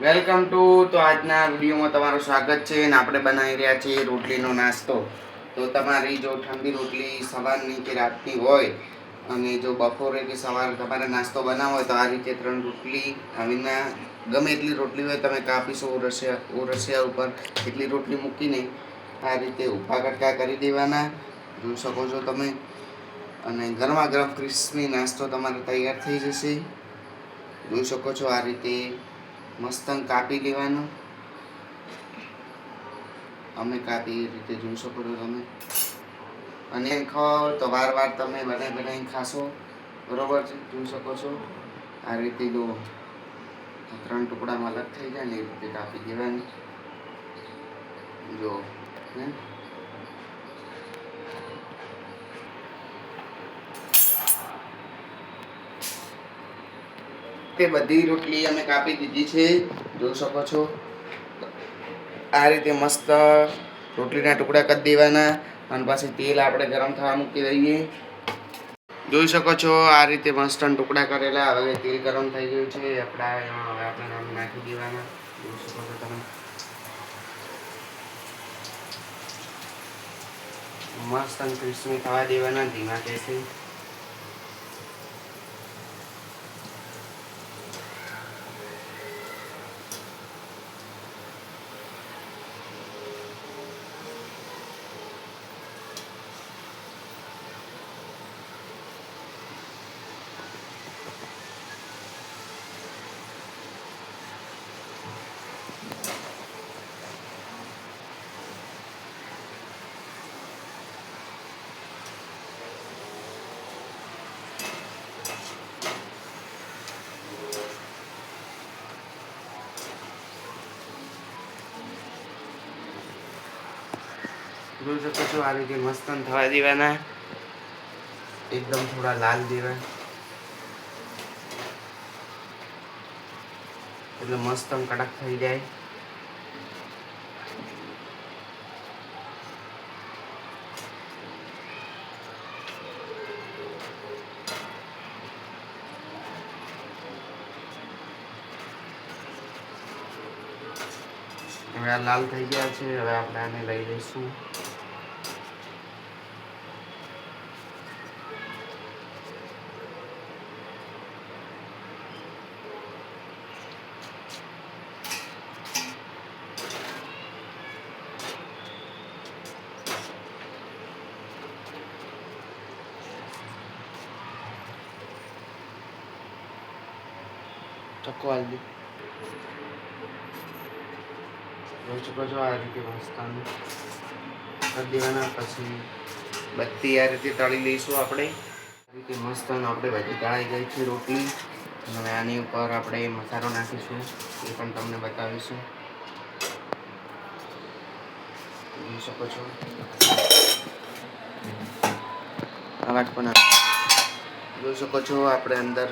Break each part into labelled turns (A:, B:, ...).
A: Welcome to તો આજના વિડીયોમાં તમારું સ્વાગત છે અને આપણે બનાવી રહ્યા છીએ રોટલીનો નાસ્તો. તો તમારી જો ઠંડી રોટલી સવારની કે રાતની હોય અને જો બપોરે કે સવારે તમારે નાસ્તો બનાવવો હોય તો આ રીતે 3 રોટલી આવીને ગમે એટલી રોટલી હોય તમે કાપીશો ઓરસિયા ઉપર એટલી રોટલી મૂકીને આ રીતે ઊભા કટકા કરી દેવાના. જોઈ શકો છો તમે. અને ગરમા ગરમ ક્રિસ્પી નાસ્તો તમારે તૈયાર થઈ જશે. જોઈ શકો છો આ રીતે મસ્ત કાપી લેવાનું. અમે કાપી એ રીતે જોઈ શકો છો તમે. અને ખાઓ તો વાર તમે બનાવીને ખાશો. બરોબર છે, જોઈ શકો છો આ રીતે. જો 3 ટુકડામાં અલગ થઈ જાય ને એ રીતે કાપી દેવાની. જો તે બધી રોટલી અમે કાપી દીધી છે. જોઈ શકો છો આ રીતે મસ્ત રોટલીના ટુકડા કરી દેવાના અને પછી તેલ આપણે ગરમ થવા મૂકી દઈએ. જોઈ શકો છો આ રીતે મસ્ત ટુકડા કરેલા. હવે તેલ ગરમ થઈ ગયું છે. આપણે નાખી દેવાના. જોઈ શકો છો તમે. મસ્ત ક્રિસ્પી થવા દેવાના ધીમા ગેસે. જોઈ શકો છો આ રીતે મસ્ત થવા દેવાના. એકદમ થોડા લાલ દેવા એટલે મસ્ત કડક થઈ જાય. હવે આ લાલ થઈ ગયા છે. હવે આપણે આને લઈ લઈશું. ચકવાલ દી જોઈ શકો છો આ રીતે મસ્ત કરી દેવાના. પછી બધી આ રીતે તળી લઈશું આપણે. આ રીતે મસ્ત આપણે બધી તળાઈ ગઈ છે રોટલી. હવે આની ઉપર આપણે મસાલો નાખીશું. એ પણ તમને બતાવીશું. જોઈ શકો છો અવાજ પણ જોઈ શકો છો. આપણે અંદર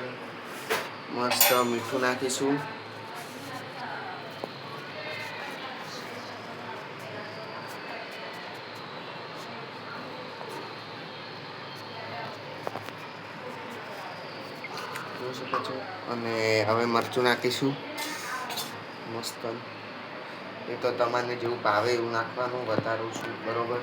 A: મસ્ત મીઠું નાખીશું. જોઈ શકો છો. અને હવે મરચું નાખીશું મસ્ત. એ તો તમારે જેવું ભાવે એવું નાખવાનું. વધારું છું, બરોબર.